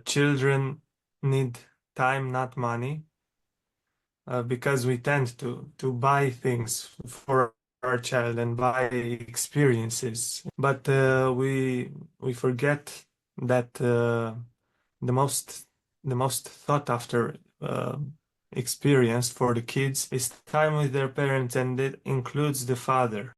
Children need time, not money, because we tend to buy things for our child and buy experiences. But we forget that the most the most thought after experience for the kids is time with their parents, and it includes the father.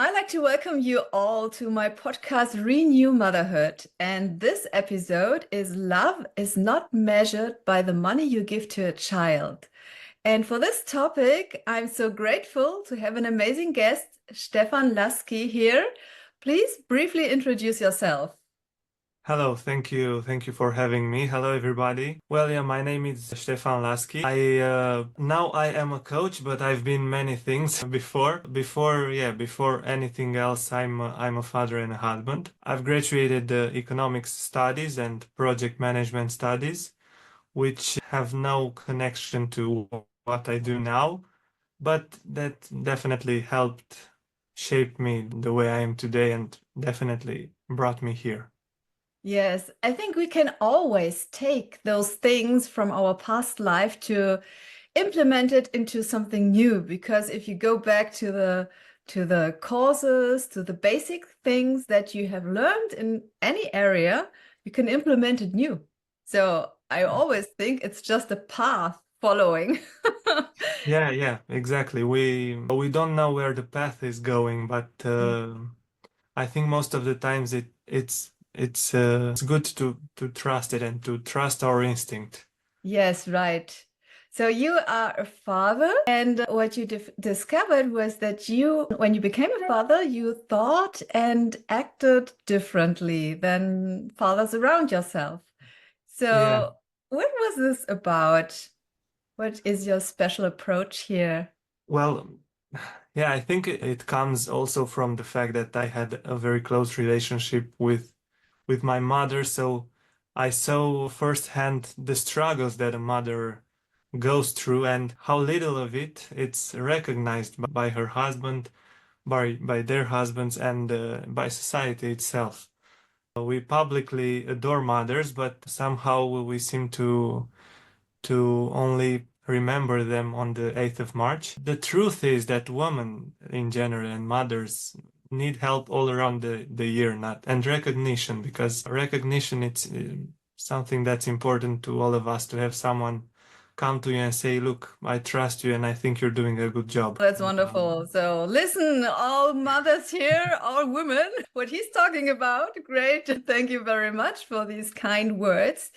I'd like to welcome you all to my podcast, Renew Motherhood. And this episode is Love is Not Measured by the Money You Give to a Child. And for this topic, I'm so grateful to have an amazing guest, Stefan Lasky, here. Please briefly introduce yourself. Hello, thank you for having me. Hello, everybody. Well, yeah, my name is Stefan Lasky. Now I am a coach, but I've been many things before. Before anything else, I'm a father and a husband. I've graduated economics studies and project management studies, which have no connection to what I do now, but that definitely helped shape me the way I am today and definitely brought me here. Yes, I think we can always take those things from our past life to implement it into something new. Because if you go back to the courses, to the basic things that you have learned in any area, you can implement it new. So I always think it's just a path following. Yeah, exactly. We don't know where the path is going, but I think most of the times it's good to trust it and to trust our instinct. Yes, right. So you are a father, and what you discovered was that when you became a father, you thought and acted differently than fathers around yourself. Yeah. So what was this about? What is your special approach here? Well, yeah, I think it comes also from the fact that I had a very close relationship with my mother, so I saw firsthand the struggles that a mother goes through and how little of it's recognized by her husband, by their husbands, and by society itself. We publicly adore mothers, but somehow we seem to only remember them on the 8th of March. The truth is that women in general and mothers need help all around the year, not and recognition, because recognition it's something that's important to all of us, to have someone come to you and say, look, I trust you and I think you're doing a good job. That's wonderful. So listen, all mothers here, all women, what he's talking about. Great. Thank you very much for these kind words.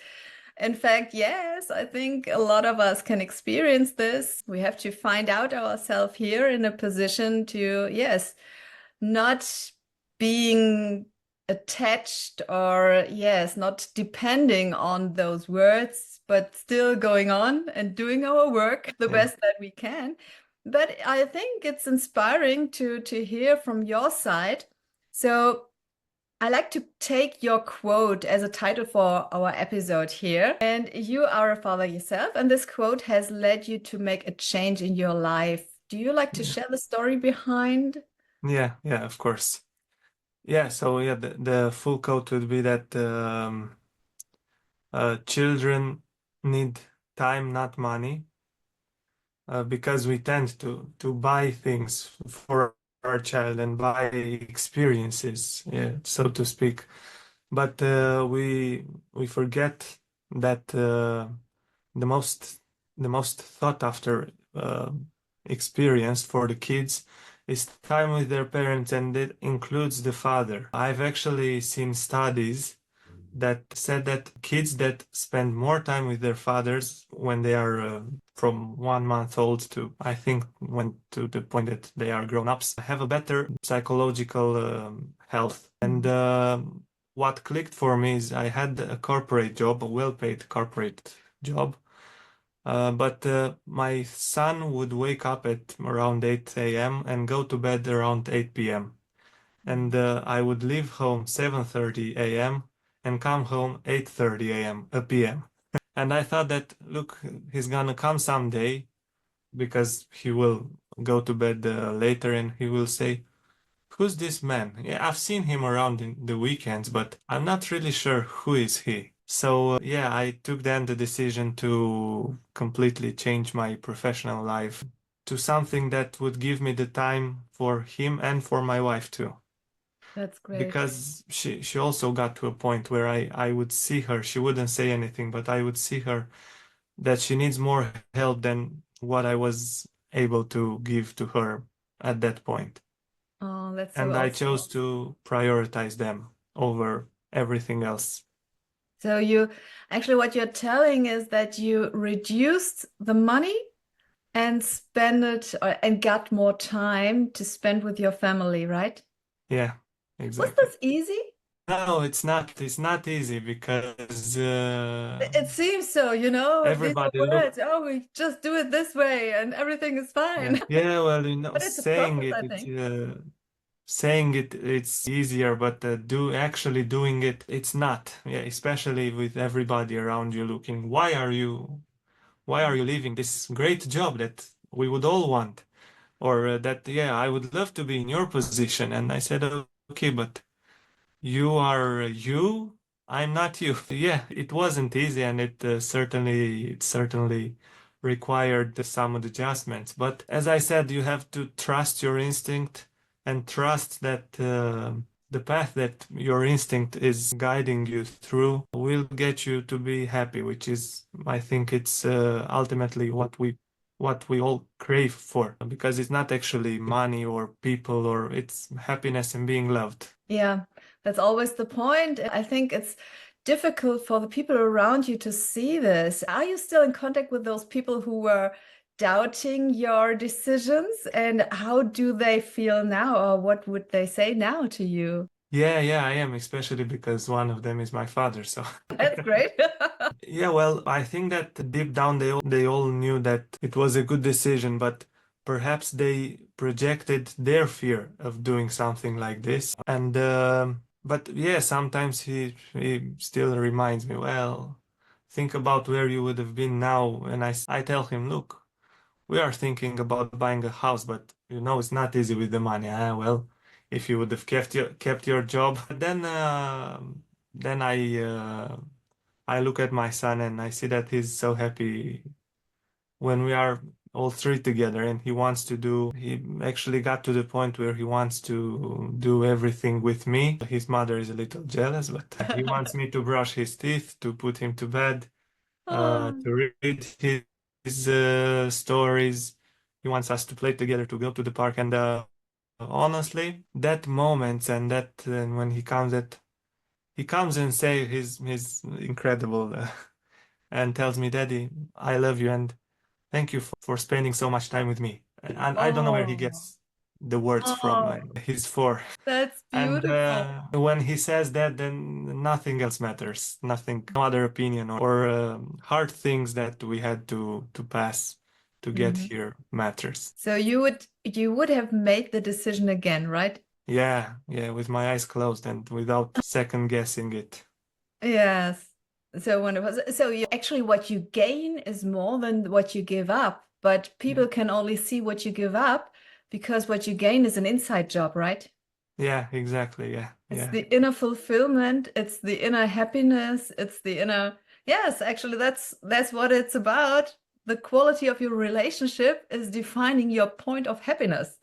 In fact, yes, I think a lot of us can experience this. We have to find out ourselves here in a position to, yes, not being attached or, yes, not depending on those words, but still going on and doing our work the Yeah. best that we can. But I think it's inspiring to hear from your side. So I like to take your quote as a title for our episode here. And you are a father yourself, and this quote has led you to make a change in your life. Do you like to Yeah, share the story behind? yeah, of course. Yeah, so yeah, the full quote would be that children need time, not money, because we tend to buy things for our child and buy experiences, yeah, so to speak. But we forget that the most the most thought after experience for the kids is time with their parents, and it includes the father. I've actually seen studies that said that kids that spend more time with their fathers when they are from 1 month old to, I think, when to the point that they are grown-ups, have a better psychological health. And what clicked for me is I had a corporate job, a well-paid corporate job, but my son would wake up at around 8 a.m. and go to bed around 8 p.m. And I would leave home 7:30 a.m. and come home 8:30 a.m. p.m. And I thought that, look, he's gonna come someday because he will go to bed later and he will say, "Who's this man? Yeah, I've seen him around in the weekends, but I'm not really sure who is he." So yeah, I took then the decision to completely change my professional life to something that would give me the time for him and for my wife too. That's great. Because she also got to a point where I would see her, she wouldn't say anything, but I would see her that she needs more help than what I was able to give to her at that point. Oh, that's so And I awesome. chose to prioritize them over everything else. So you actually what you're telling is that you reduced the money and spend it and got more time to spend with your family, right? Yeah, Was exactly. this easy? No, it's not. It's not easy because It seems so, you know, these are everybody look. words. Oh, we just do it this way and everything is Yeah, fine. yeah. Well, But it's a process, I it's think. saying it's easier, but do actually doing it, it's not. Yeah, especially with everybody around you looking. Why are you leaving this great job that we would all want? Or that, yeah, I would love to be in your position. And I said, okay, but you are you, I'm not you. Yeah, it wasn't easy, and it certainly required some adjustments. But as I said, you have to trust your instinct and trust that the path that your instinct is guiding you through will get you to be happy, which is, I think, it's ultimately what we all crave for, because it's not actually money or people, or it's happiness and being loved. Yeah, that's always the point. I think it's difficult for the people around you to see this. Are you still in contact with those people who were doubting your decisions? And how do they feel now, or what would they say now to you? Yeah, yeah, I am, especially because one of them is my father. So, That's great. yeah, well, I think that deep down they all knew that it was a good decision, but perhaps they projected their fear of doing something like this. And but yeah, sometimes he still reminds me, well, think about where you would have been now. And I tell him, look, we are thinking about buying a house, but you know it's not easy with the money. Ah, well, if you would have kept your job, then I look at my son and I see that he's so happy when we are all three together, and he wants to do. He actually got to the point where he wants to do everything with me. His mother is a little jealous, but he wants me to brush his teeth, to put him to bed, Oh, to read his stories. He wants us to play together, to go to the park. And honestly, that moment and that when he comes and say his incredible and tells me, "Daddy, I love you and thank you for spending so much time with me." And I don't know where he oh, gets the words from. oh, He's four. that's And beautiful. when he says that, then nothing else matters. Nothing, no other opinion or hard things that we had to pass to get Mhm. here matters. So you would have made the decision again, right? Yeah, yeah, with my eyes closed and without second guessing it. Yes. So wonderful. So you actually what you gain is more than what you give up, but Yeah, people can only see what you give up because what you gain is an inside job, right? yeah, exactly. Yeah, It's yeah, the inner fulfillment, it's the inner happiness, it's the inner, yes, actually that's what it's about. The quality of your relationship is defining your point of happiness.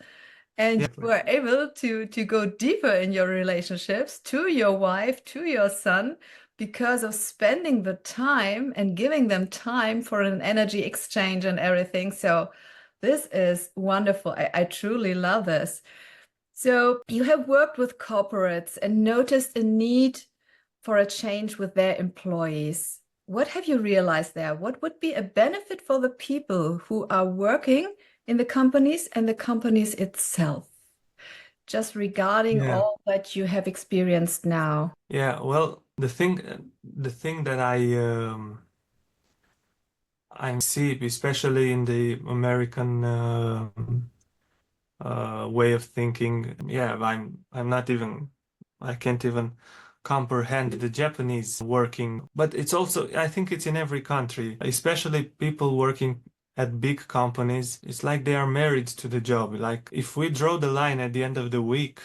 And yeah, you were able to go deeper in your relationships to your wife, to your son, because of spending the time and giving them time for an energy exchange and everything. So this is wonderful. I truly love this. So you have worked with corporates and noticed a need for a change with their employees. What have you realized there? What would be a benefit for the people who are working in the companies and the companies itself? Just regarding yeah, all that you have experienced now. yeah. Well, the thing that I see, especially in the American way of thinking. Yeah, I'm not even I can't even comprehend the Japanese working, but it's also I think it's in every country, especially people working at big companies, it's like they are married to the job. Like if we draw the line at the end of the week,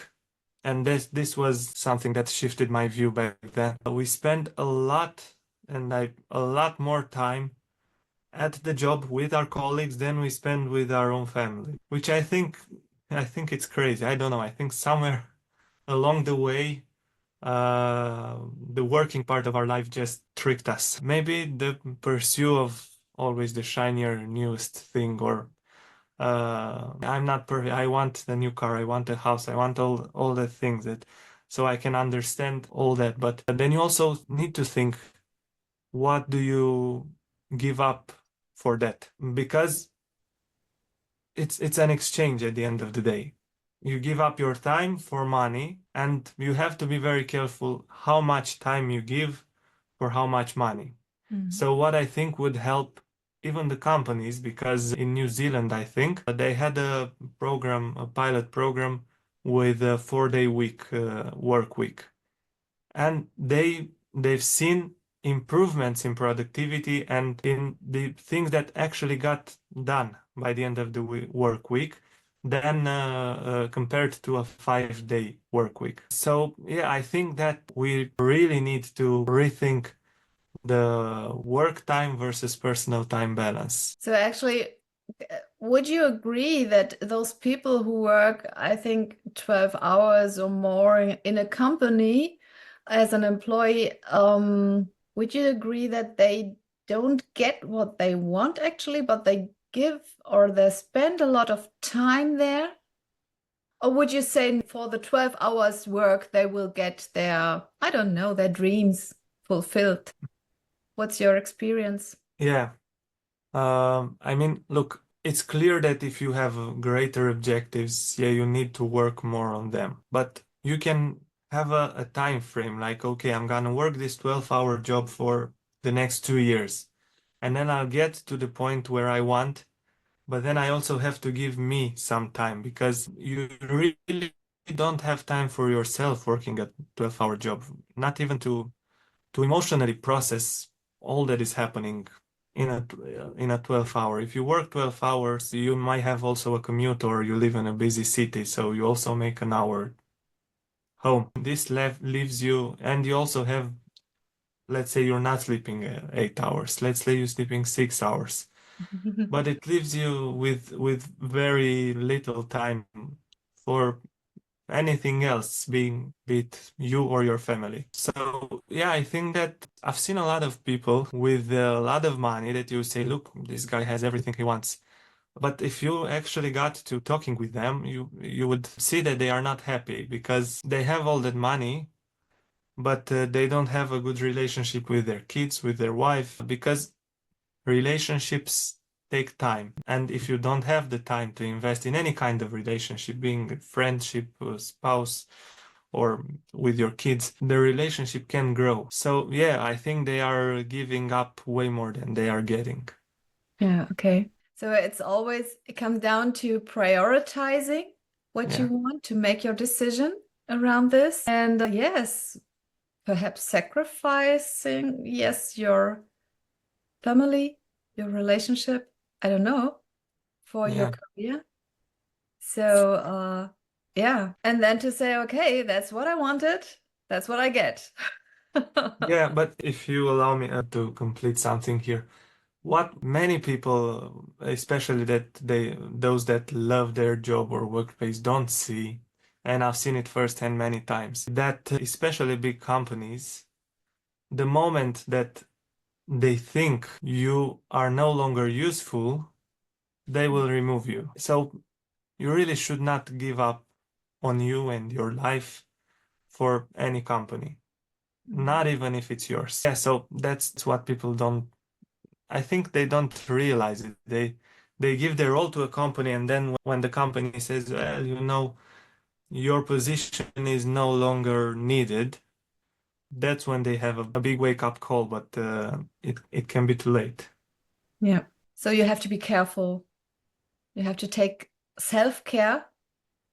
and this was something that shifted my view back then. We spend a lot a lot more time at the job with our colleagues than we spend with our own family, which I think it's crazy. I don't know. I think somewhere along the way, the working part of our life just tricked us. Maybe the pursuit of always the shinier, newest thing, or I'm not perfect. I want the new car. I want the house. I want all the things that, so I can understand all that. But then you also need to think, what do you give up for that? Because it's an exchange at the end of the day. You give up your time for money, and you have to be very careful how much time you give for how much money. So what I think would help even the companies, because in New Zealand, I think they had a program, a pilot program with a 4-day week, work week, and they've seen improvements in productivity and in the things that actually got done by the end of the work week than compared to a 5-day work week. So yeah, I think that we really need to rethink the work time versus personal time balance. So actually, would you agree that those people who work, I think, 12 hours or more in a company as an employee, would you agree that they don't get what they want actually, but they give or they spend a lot of time there? Or would you say for the 12 hours work, they will get their, I don't know, their dreams fulfilled? What's your experience? Yeah. I mean, look, it's clear that if you have greater objectives, yeah, you need to work more on them. But you can have a time frame like, okay, I'm gonna work this 12-hour job for the next 2 years, and then I'll get to the point where I want, but then I also have to give me some time because you really don't have time for yourself working a 12-hour job, not even to emotionally process all that is happening in a 12 hour. If you work 12 hours, you might have also a commute or you live in a busy city, so you also make an hour home. This leaves you, and you also have, let's say you're not sleeping 8 hours. Let's say you're sleeping 6 hours, but it leaves you with very little time for anything else, being be it you or your family. So yeah, I think that I've seen a lot of people with a lot of money that you say, look, this guy has everything he wants. But if you actually got to talking with them, you would see that they are not happy because they have all that money, but they don't have a good relationship with their kids, with their wife, because relationships take time. And if you don't have the time to invest in any kind of relationship, being a friendship, a spouse, or with your kids, the relationship can grow. So yeah, I think they are giving up way more than they are getting. Yeah, okay. So it's always, it comes down to prioritizing what you Yeah. want to make your decision around this. And yes, perhaps sacrificing, yes, your family, your relationship, I don't know, for your Yeah. career. So, yeah. And then to say, okay, that's what I wanted, that's what I get. Yeah, but if you allow me to complete something here, what many people, especially those that love their job or workplace, don't see, and I've seen it firsthand many times, that especially big companies, the moment that they think you are no longer useful, they will remove you. So you really should not give up on you and your life for any company, not even if it's yours. Yeah, so that's what people don't, I think they don't realize it. They give their all to a company, and then when the company says, well, your position is no longer needed, that's when they have a big wake-up call, but it can be too late. Yeah. So you have to be careful. You have to take self-care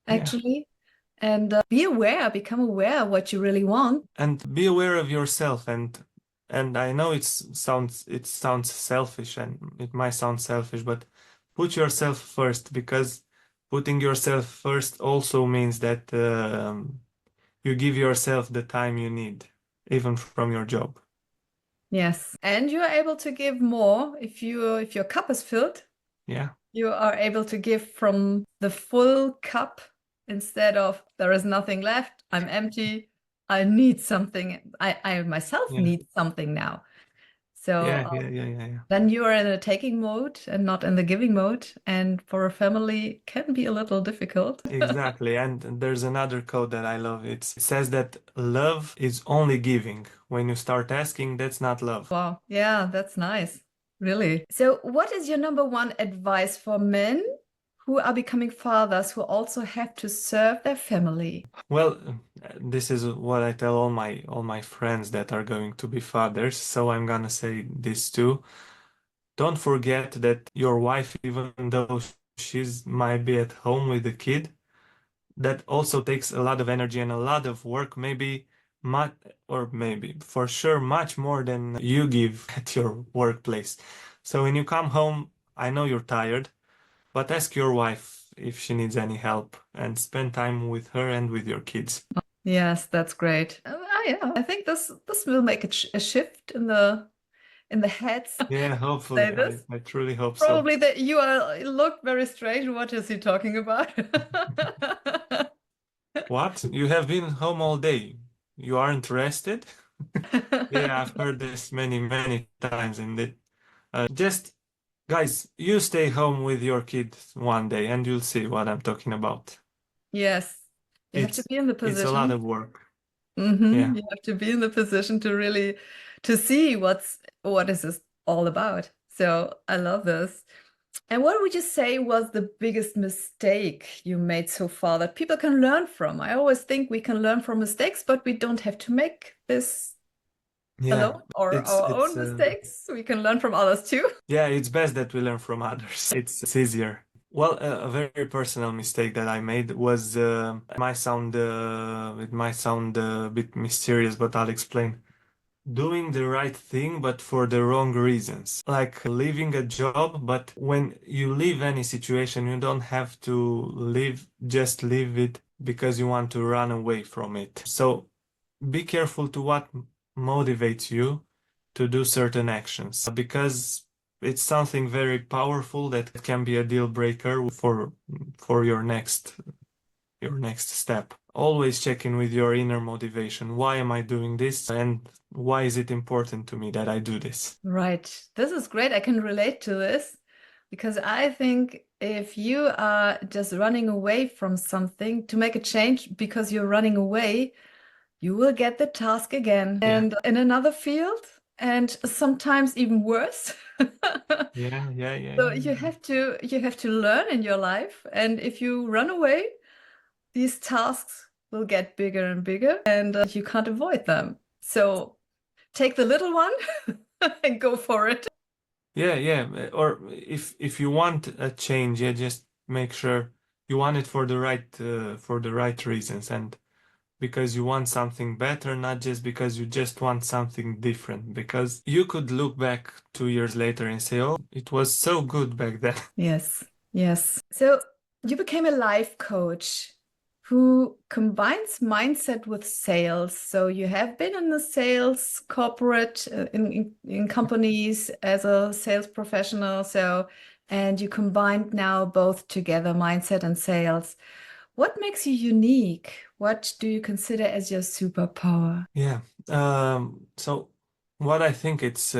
Yeah. actually, and be aware, become aware of what you really want. And be aware of yourself, and I know it sounds selfish, and it might sound selfish, but put yourself first, because putting yourself first also means that you give yourself the time you need, even from your job. Yes. And you're able to give more if your cup is filled. Yeah, You are able to give from the full cup instead of there is nothing left, I'm empty, I need something. I myself yeah, need something now. So yeah, yeah, yeah, yeah, yeah. then you are in a taking mode and not in the giving mode. And for a family can be a little difficult. Exactly. And there's another quote that I love. It says that love is only giving. When you start asking, that's not love. Wow. Yeah, that's nice. Really. So what is your number one advice for men who are becoming fathers who also have to serve their family? Well, this is what I tell all my friends that are going to be fathers, so I'm gonna say this too. Don't forget that your wife, even though she's might be at home with the kid, that also takes a lot of energy and a lot of work, maybe much, or maybe for sure much more than you give at your workplace. So when you come home, I know you're tired, but ask your wife if she needs any help and spend time with her and with your kids. Yes, that's great. Yeah, I think this will make a shift in the heads. Yeah, Say hopefully. this. I truly hope so. Probably that you are look very strange. What is he talking about? What? You have been home all day. You aren't rested? Yeah, I've heard this many, many times, and just guys, you stay home with your kids one day and you'll see what I'm talking about. Yes, you have to It's be in the it's a lot position. of work. Yeah. You have to be in the position to really to see what is this all about. So I love this. And what would you say was the biggest mistake you made so far that people can learn from? I always think we can learn from mistakes, but we don't have to make this Yeah. alone or It's our it's own mistakes. We can learn from others too. yeah, it's best that we learn from others. It's easier. Well, a very personal mistake that I made was it might sound a bit mysterious, but I'll explain. Doing the right thing, but for the wrong reasons. Like leaving a job, but when you leave any situation, you don't have to just leave it because you want to run away from it. So be careful to what motivates you to do certain actions because it's something very powerful that can be a deal breaker for your next step. Always check in with your inner motivation. Why am I doing this? And why is it important to me that I do this? Right. This is great. I can relate to this because I think if you are just running away from something to make a change because you're running away, you will get the task again Yeah. and in another field and sometimes even worse. Yeah, yeah, yeah, So yeah, yeah. you have to learn in your life, and if you run away, these tasks will get bigger and bigger and you can't avoid them. So take the little one and go for it. Yeah, yeah. Or if you want a change, yeah, just make sure you want it for the right reasons and because you want something better, not just because you just want something different. Because you could look back 2 years later and say, "Oh, it was so good back then." Yes, yes. So you became a life coach who combines mindset with sales. So you have been in the sales corporate in companies as a sales professional. So and you combined now both together, mindset and sales. What makes you unique? What do you consider as your superpower? Yeah. So what I think it's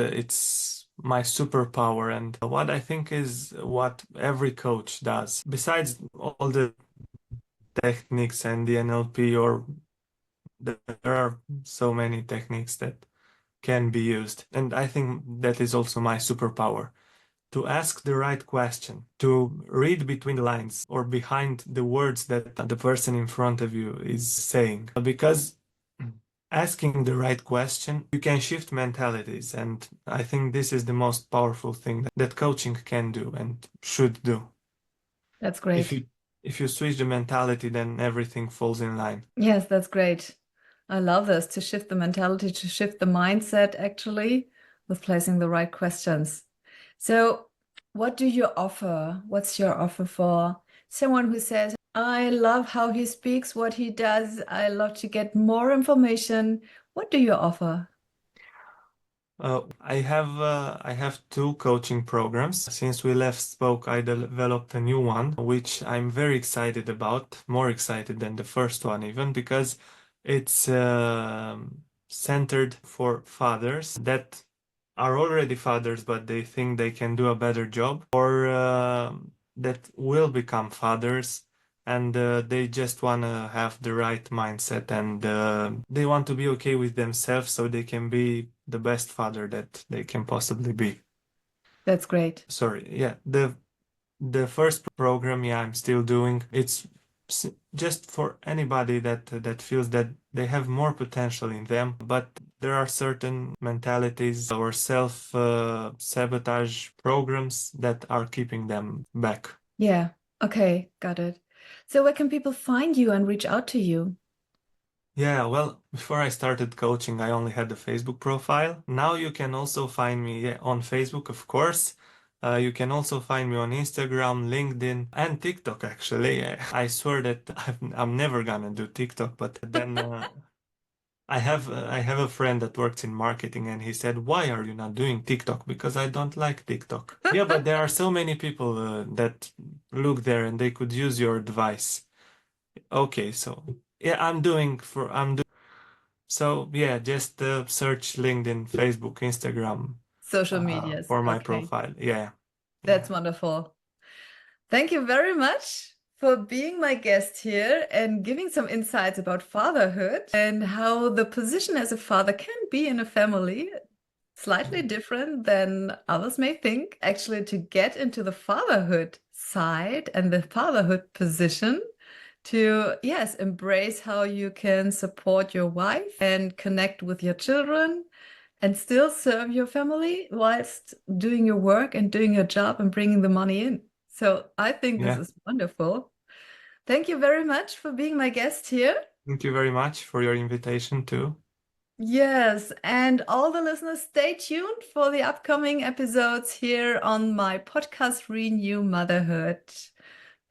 my superpower and what I think is what every coach does. Besides all the techniques and the NLP or there are so many techniques that can be used. And I think that is also my superpower. To ask the right question, to read between the lines or behind the words that the person in front of you is saying. Because asking the right question, you can shift mentalities. And I think this is the most powerful thing that coaching can do and should do. That's If great. you if you switch the mentality, then everything falls in line. Yes, that's great. I love this to shift the mentality, to shift the mindset actually with placing the right questions. So what do you offer? What's your offer for someone who says, I love how he speaks, what he does. I love to get more information. What do you offer? I have two coaching programs. Since we last spoke, I developed a new one, which I'm very excited about, more excited than the first one even, because it's centered for fathers that are already fathers, but they think they can do a better job, or that will become fathers and they just want to have the right mindset and they want to be okay with themselves so they can be the best father that they can possibly be. That's great. Sorry, yeah, the first program, yeah, I'm still doing. It's just for anybody that feels that they have more potential in them, but there are certain mentalities or self sabotage programs that are keeping them back. Yeah. Okay. Got it. So where can people find you and reach out to you? Yeah, well, before I started coaching, I only had a Facebook profile. Now you can also find me, yeah, on Facebook, of course. You can also find me on Instagram, LinkedIn, and TikTok, actually. I swear that I'm never gonna do TikTok, but then I have a friend that works in marketing, and he said, "Why are you not doing TikTok?" Because I don't like TikTok. Yeah, but there are so many people that look there and they could use your advice. Okay, so yeah, I'm doing. So yeah, just search LinkedIn, Facebook, Instagram Social medias. for my Okay. profile. Yeah, That's yeah, wonderful. Thank you very much for being my guest here and giving some insights about fatherhood and how the position as a father can be in a family slightly different than others may think. Actually, to get into the fatherhood side and the fatherhood position, to, yes, embrace how you can support your wife and connect with your children and still serve your family whilst doing your work and doing your job and bringing the money in. So I think this yeah. is wonderful. Thank you very much for being my guest here. Thank you very much for your invitation too. Yes, and all the listeners, stay tuned for the upcoming episodes here on my podcast, Renew Motherhood.